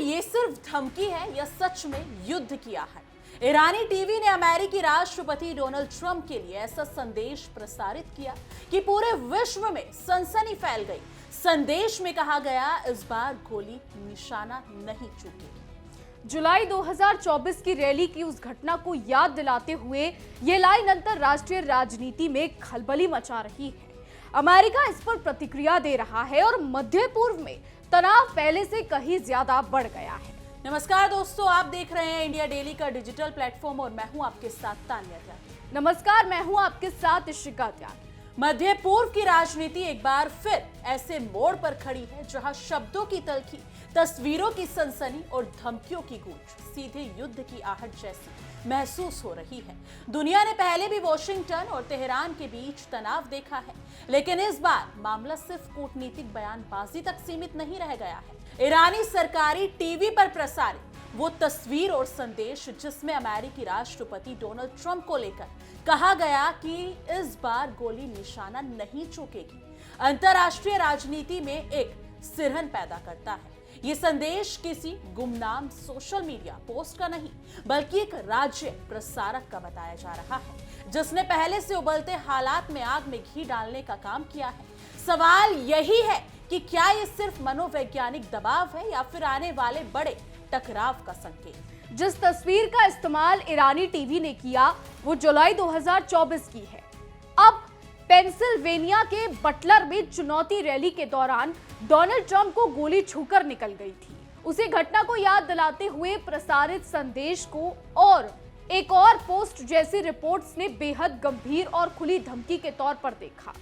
ये सिर्फ धमकी है या सच में युद्ध किया है? ईरानी टीवी ने अमेरिकी राष्ट्रपति डोनाल्ड ट्रंप के लिए ऐसा संदेश प्रसारित किया कि पूरे विश्व में सनसनी फैल गई। संदेश में कहा गया, इस बार गोली निशाना नहीं चूकेगी। जुलाई 2024 की रैली की उस घटना को याद दिलाते हुए ये लाइन अंतरराष्ट्रीय राजनीति में खलबली मचा रही है। अमेरिका इस पर प्रतिक्रिया दे रहा है और मध्य पूर्व में तनाव पहले से कहीं ज्यादा बढ़ गया है। नमस्कार दोस्तों, आप देख रहे हैं इंडिया डेली का डिजिटल प्लेटफॉर्म और मैं हूं आपके साथ तान्या त्यागी। नमस्कार, मैं हूं आपके साथ इशिका त्यागी। मध्य पूर्व की राजनीति एक बार फिर ऐसे मोड़ पर खड़ी है जहां शब्दों की तलखी, तस्वीरों की सनसनी और धमकियों की गूंज सीधे युद्ध की आहट जैसी महसूस हो रही है। दुनिया ने पहले भी वॉशिंगटन और तेहरान के बीच तनाव देखा है, लेकिन इस बार मामला सिर्फ कूटनीतिक बयानबाजी तक सीमित नहीं रह गया है। ईरानी सरकारी टीवी पर प्रसारित वो तस्वीर और संदेश जिसमें अमेरिकी राष्ट्रपति डोनाल्ड ट्रंप को लेकर कहा गया कि इस बार गोली निशाना नहीं चूकेगी, अंतरराष्ट्रीय राजनीति में एक सिरहन पैदा करता है। ये संदेश किसी गुमनाम सोशल मीडिया पोस्ट का नहीं, बल्कि एक राज्य प्रसारक का बताया जा रहा है, जिसने पहले से उबलते हालात में आग में घी डालने का काम किया है। सवाल यही है कि क्या ये सिर्फ मनोवैज्ञानिक दबाव है या फिर आने वाले बड़े टकराव का संकेत? जिस तस्वीर का इस्तेमाल ईरानी टीवी ने किया वो जुलाई 2024 की है। अब पेंसिल्वेनिया के बटलर में चुनौती रैली के दौरान डोनाल्ड ट्रंप को गोली छूकर निकल गई थी। उसी घटना को याद दिलाते हुए प्रसारित संदेश को और एक और पोस्ट जैसी रिपोर्ट्स ने बेहद गंभीर और खुली धमकी के तौर पर देखा।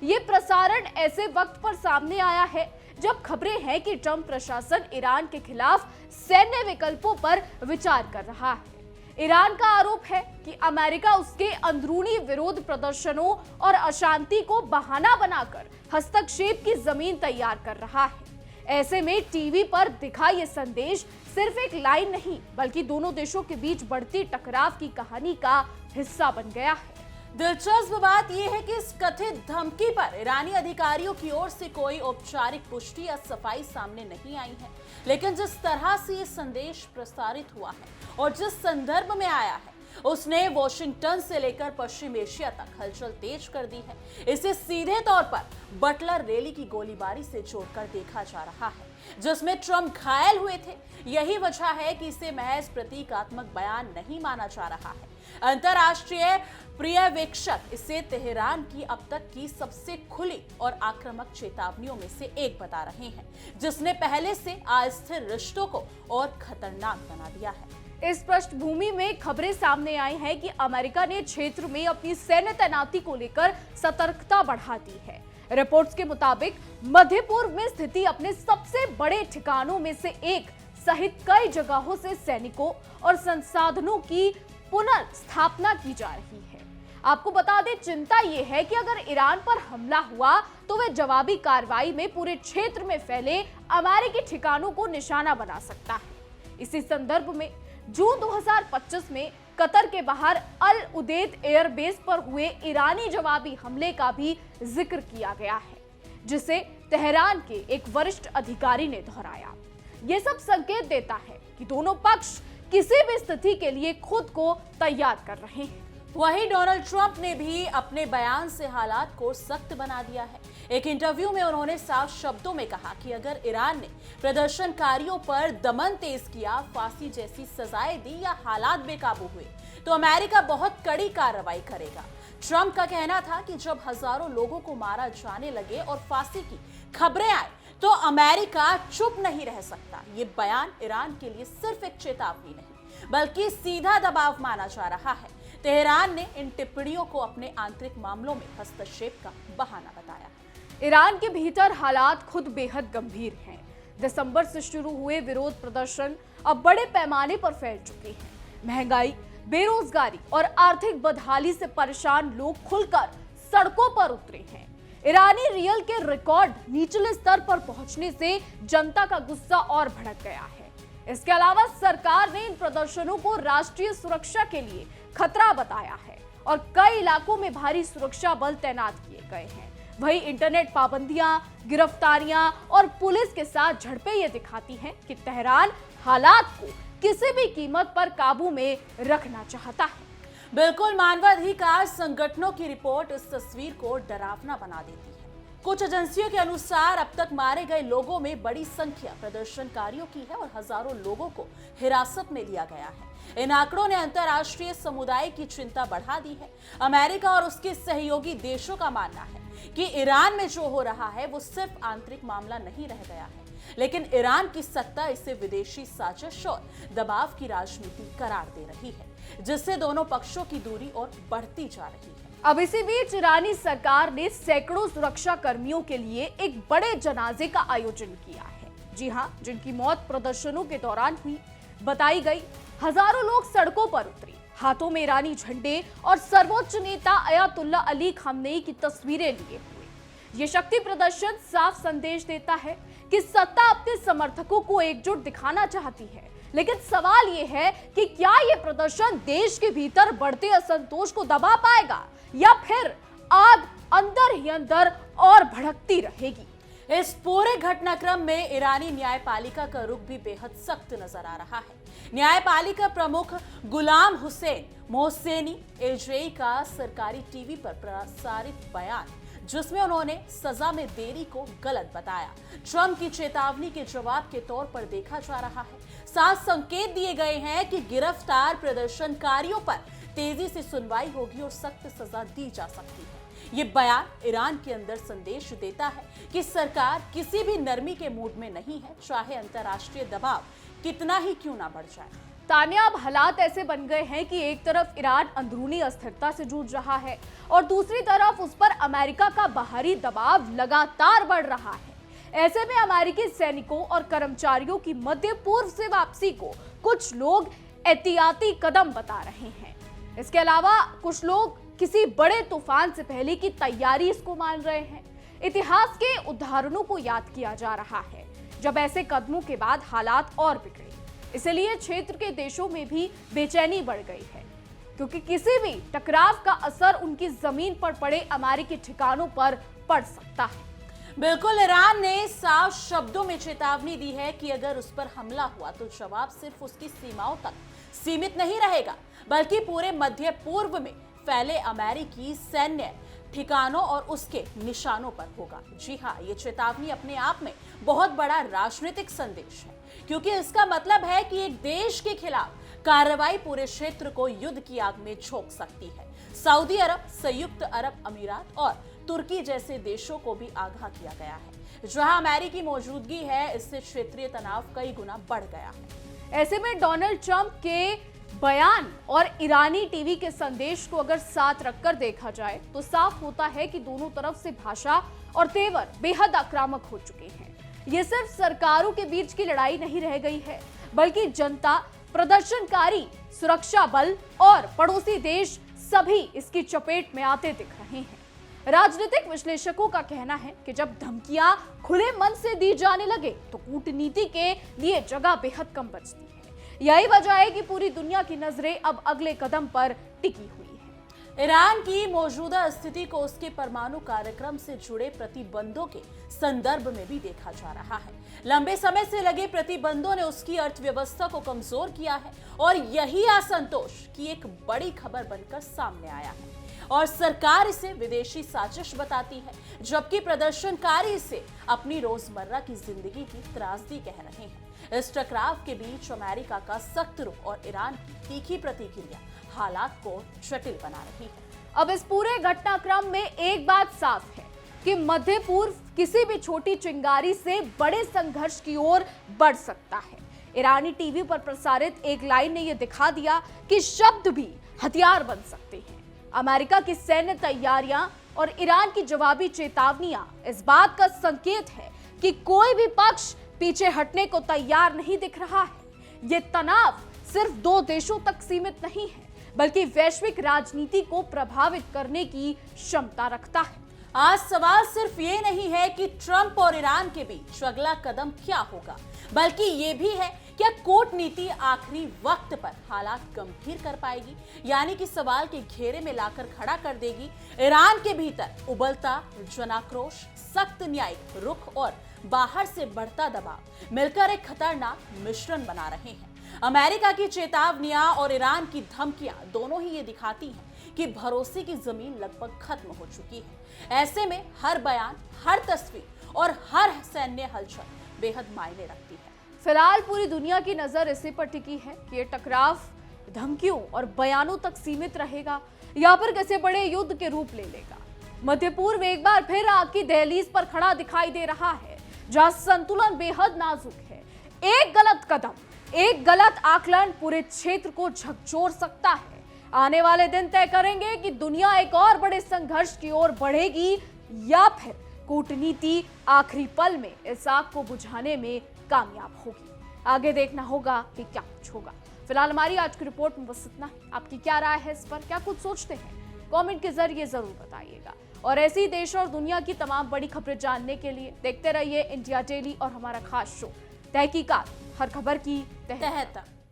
ये प्रसारण ऐसे वक्त पर सामने आया है जब खबरें हैं कि ट्रंप प्रशासन ईरान के खिलाफ सैन्य विकल्पों पर विचार कर रहा है। ईरान का आरोप है कि अमेरिका उसके अंदरूनी विरोध प्रदर्शनों और अशांति को बहाना बनाकर हस्तक्षेप की जमीन तैयार कर रहा है। ऐसे में टीवी पर दिखा ये संदेश सिर्फ एक लाइन नहीं, बल्कि दोनों देशों के बीच बढ़ती टकराव की कहानी का हिस्सा बन गया है। दिलचस्प बात यह है कि इस कथित धमकी पर ईरानी अधिकारियों की ओर से कोई औपचारिक पुष्टि या सफाई सामने नहीं आई है, लेकिन जिस तरह से ये संदेश प्रसारित हुआ है और जिस संदर्भ में आया है, उसने वॉशिंगटन से लेकर पश्चिम एशिया तक हलचल तेज कर दी है। इसे सीधे तौर पर बटलर रैली की गोलीबारी से जोड़कर देखा जा रहा है, जिसमें ट्रंप घायल हुए थे। यही वजह है कि इसे महज प्रतीकात्मक बयान नहीं माना जा रहा है। अंतरराष्ट्रीय पर्यवेक्षक इसे तेहरान की अब तक की सबसे खुली और आक्रामक चेतावनियों में से एक बता रहे हैं, जिसने पहले से अस्थिर रिश्तों को और खतरनाक बना दिया है। इस पृष्ठभूमि में खबरें सामने आई हैं कि अमेरिका ने क्षेत्र में अपनी सैन्य तैनाती को लेकर सतर्कता बढ़ा दी है। रिपोर्ट्स के मुताबिक मध्य पूर्व में स्थिति अपने सबसे बड़े ठिकानों में से एक सहित कई जगहों से सैनिकों और संसाधनों की पुनर्स्थापना की जा रही है। आपको बता दें, चिंता यह है कि अगर ईरान पर हमला हुआ तो वह जवाबी कार्रवाई में पूरे क्षेत्र में फैले अमेरिकी ठिकानों को निशाना बना सकता है। इसी संदर्भ में जून 2025 में कतर के बाहर अल उदेद एयरबेस पर हुए ईरानी जवाबी हमले का भी जिक्र किया गया है, जिसे तेहरान के एक वरिष्ठ अधिकारी ने दोहराया। यह सब संकेत देता है कि दोनों पक्ष किसी भी स्थिति के लिए खुद को तैयार कर रहे हैं। वहीं डोनाल्ड ट्रंप ने भी अपने बयान से हालात को सख्त बना दिया है। एक इंटरव्यू में उन्होंने साफ शब्दों में कहा कि अगर ईरान ने प्रदर्शनकारियों पर दमन तेज किया, फांसी जैसी सजाएं दी या हालात बेकाबू हुए, तो अमेरिका बहुत कड़ी कार्रवाई करेगा। ट्रंप का कहना था कि जब हजारों लोगों को मारा जाने लगे और फांसी की खबरें आए तो अमेरिका चुप नहीं रह सकता। ये बयान ईरान के लिए सिर्फ एक चेतावनी नहीं, बल्कि सीधा दबाव माना जा रहा है। तेहरान ने इन टिप्पणियों को अपने आंतरिक मामलों में हस्तक्षेप का बहाना बताया। ईरान के भीतर हालात खुद बेहद गंभीर हैं। दिसंबर से शुरू हुए विरोध प्रदर्शन अब बड़े पैमाने पर फैल चुके हैं। महंगाई, बेरोजगारी और आर्थिक बदहाली से परेशान लोग खुलकर सड़कों पर उतरे हैं। ईरानी रियल के रिकॉर्ड निचले स्तर पर पहुंचने से जनता का गुस्सा और भड़क गया है। इसके अलावा सरकार ने इन प्रदर्शनों को राष्ट्रीय सुरक्षा के लिए खतरा बताया है और कई इलाकों में भारी सुरक्षा बल तैनात किए गए हैं। वहीं इंटरनेट पाबंदियां, गिरफ्तारियां और पुलिस के साथ झड़पें ये दिखाती हैं कि तेहरान हालात को किसी भी कीमत पर काबू में रखना चाहता है। बिल्कुल, मानवाधिकार संगठनों की रिपोर्ट इस तस्वीर को डरावना बना देती है। कुछ एजेंसियों के अनुसार अब तक मारे गए लोगों में बड़ी संख्या प्रदर्शनकारियों की है और हजारों लोगों को हिरासत में लिया गया है। इन आंकड़ों ने अंतर्राष्ट्रीय समुदाय की चिंता बढ़ा दी है। अमेरिका और उसके सहयोगी देशों का मानना है कि ईरान में जो हो रहा है वो सिर्फ आंतरिक मामला नहीं रह गया है, लेकिन ईरान की सत्ता इसे विदेशी साजिश और दबाव की राजनीति करार दे रही है, जिससे दोनों पक्षों की दूरी और बढ़ती जा रही है। अब इसी बीच ईरानी सरकार ने सैकड़ों सुरक्षा कर्मियों के लिए एक बड़े जनाजे का आयोजन किया है। जी हां, जिनकी मौत प्रदर्शनों के दौरान हुई बताई गई। हजारों लोग सड़कों पर उतरे, हाथों में ईरानी झंडे और सर्वोच्च नेता अयातुल्ला अली खamenei की तस्वीरें लिए हुए। ये शक्ति प्रदर्शन साफ संदेश देता है कि सत्ता अपने समर्थकों को एकजुट दिखाना चाहती है, लेकिन सवाल ये है कि क्या ये प्रदर्शन देश के भीतर बढ़ते असंतोष को दबा पाएगा या फिर आग अंदर ही अंदर और भड़कती रहेगी। इस पूरे घटनाक्रम में ईरानी न्यायपालिका का रुख भी बेहद सख्त नजर आ रहा है। न्यायपालिका प्रमुख गुलाम हुसैन मोहसेनी एजेई का सरकारी टीवी पर प्रसारित बयान, जिसमें उन्होंने सजा में देरी को गलत बताया, ट्रंप की चेतावनी के जवाब के तौर पर देखा जा रहा है। साफ संकेत दिए गए हैं कि गिरफ्तार प्रदर्शनकारियों पर तेजी से सुनवाई होगी और सख्त सजा दी जा सकती है। ये बयान ईरान के अंदर संदेश देता है कि सरकार किसी भी नरमी के मूड में नहीं है, चाहे अंतर्राष्ट्रीय दबाव कितना ही क्यों ना बढ़ जाए। तानिया, अब हालात ऐसे बन गए हैं कि एक तरफ ईरान अंदरूनी अस्थिरता से जूझ रहा है और दूसरी तरफ उस पर अमेरिका का बाहरी दबाव लगातार बढ़ रहा है। ऐसे में अमेरिकी सैनिकों और कर्मचारियों की मध्य पूर्व से वापसी को कुछ लोग एहतियाती कदम बता रहे हैं। इसके अलावा कुछ लोग किसी बड़े तूफान से पहले की तैयारी इसको मान रहे हैं। इतिहास के उदाहरणों को याद किया जा रहा है जब ऐसे कदमों के बाद हालात और बिगड़े। इसलिए क्षेत्र के देशों में भी बेचैनी बढ़ गई है, क्योंकि किसी भी टकराव का असर उनकी जमीन पर पड़े अमेरिकी ठिकानों पर पड़ सकता है। बिल्कुल, ईरान ने साफ शब्दों में चेतावनी दी है कि अगर उस पर हमला हुआ तो जवाब सिर्फ उसकी सीमाओं तक सीमित नहीं रहेगा, बल्कि पूरे मध्य पूर्व में फैले अमेरिकी सैन्य ठिकानों और उसके निशानों पर होगा। जी हाँ, ये चेतावनी अपने आप में बहुत बड़ा राजनीतिक संदेश है, क्योंकि इसका मतलब है कि एक देश के खिलाफ कार्रवाई पूरे क्षेत्र को युद्ध की आग में झोंक सकती है। सऊदी अरब, संयुक्त अरब अमीरात और तुर्की जैसे देशों को भी आगाह किया गया है। जहां अमेरिकी मौजूदगी है, इससे क्षेत्रीय तनाव कई गुना बढ़ गया है। ऐसे में डोनाल्ड ट्रंप के बयान और ईरानी टीवी के संदेश को अगर साथ रखकर देखा जाए तो साफ होता है कि दोनों तरफ से भाषा और तेवर बेहद आक्रामक हो चुके हैं। ये सिर्फ सरकारों के बीच की लड़ाई नहीं रह गई है, बल्कि जनता, प्रदर्शनकारी, सुरक्षा बल और पड़ोसी देश सभी इसकी चपेट में आते दिख रहे हैं। राजनीतिक विश्लेषकों का कहना है कि जब धमकियां खुले मन से दी जाने लगे तो कूटनीति के लिए जगह बेहद कम बचती है। यही वजह है कि पूरी दुनिया की नजरें अब अगले कदम पर टिकी हुई है। ईरान की मौजूदा स्थिति को उसके परमाणु कार्यक्रम से जुड़े प्रतिबंधों के संदर्भ में भी देखा जा रहा है। लंबे समय से लगे प्रतिबंधों ने उसकी अर्थव्यवस्था को कमजोर किया है और यही असंतोष की एक बड़ी खबर बनकर सामने आया है और सरकार इसे विदेशी साजिश बताती है, जबकि प्रदर्शनकारी इसे अपनी रोजमर्रा की जिंदगी की त्रासदी कह रहे हैं। इस टकराव के बीच अमेरिका का सख्त रुख और ईरान की तीखी प्रतिक्रिया हालात को जटिल बना रही है। अब इस पूरे घटनाक्रम में एक बात साफ है कि मध्य पूर्व किसी भी छोटी चिंगारी से बड़े संघर्ष की ओर बढ़ सकता है। ईरानी टीवी पर प्रसारित एक लाइन ने यह दिखा दिया कि शब्द भी हथियार बन सकते हैं। अमेरिका की सैन्य तैयारियां और ईरान की जवाबी चेतावनियां इस बात का संकेत है कि कोई भी पक्ष पीछे हटने को तैयार नहीं दिख रहा है। ये तनाव सिर्फ दो देशों तक सीमित नहीं है, बल्कि वैश्विक राजनीति को प्रभावित करने की क्षमता रखता है। आज सवाल सिर्फ ये नहीं है कि ट्रंप और ईरान के बीच अगला कदम क्या होगा, बल्कि ये भी है क्या कूटनीति आखिरी वक्त पर हालात गंभीर कर पाएगी, यानी कि सवाल के घेरे में लाकर खड़ा कर देगी? ईरान के भीतर उबलता जनाक्रोश, सख्त न्यायिक रुख और बाहर से बढ़ता दबाव मिलकर एक खतरनाक मिश्रण बना रहे हैं। अमेरिका की चेतावनियां और ईरान की धमकियां दोनों ही ये दिखाती हैं कि भरोसे की जमीन लगभग खत्म हो चुकी है। ऐसे में हर बयान, हर तस्वीर और हर सैन्य हलचल बेहद मायने रखती है। फिलहाल पूरी दुनिया की नजर इसी पर टिकी है कि ये टकराव धमकियों और बयानों तक सीमित रहेगा या फिर किसी बड़े युद्ध के रूप ले लेगा। मध्य पूर्व एक बार फिर आग की दहलीज पर खड़ा दिखाई दे रहा है, जहां संतुलन बेहद नाजुक है। एक गलत कदम, एक गलत आकलन पूरे क्षेत्र को झकझोर सकता है। आने वाले दिन तय करेंगे कि दुनिया एक और बड़े संघर्ष की ओर बढ़ेगी या फिर कूटनीति आखिरी पल में इस आग को बुझाने में कामयाब होगी। आगे देखना होगा कि क्या कुछ होगा। फिलहाल हमारी आज की रिपोर्ट में बस इतना ही। आपकी क्या राय है इस पर, क्या कुछ सोचते हैं, कमेंट के जरिए जरूर बताइएगा। और ऐसी ही देश और दुनिया की तमाम बड़ी खबरें जानने के लिए देखते रहिए इंडिया डेली और हमारा खास शो तहकीकात, हर खबर की तह तक।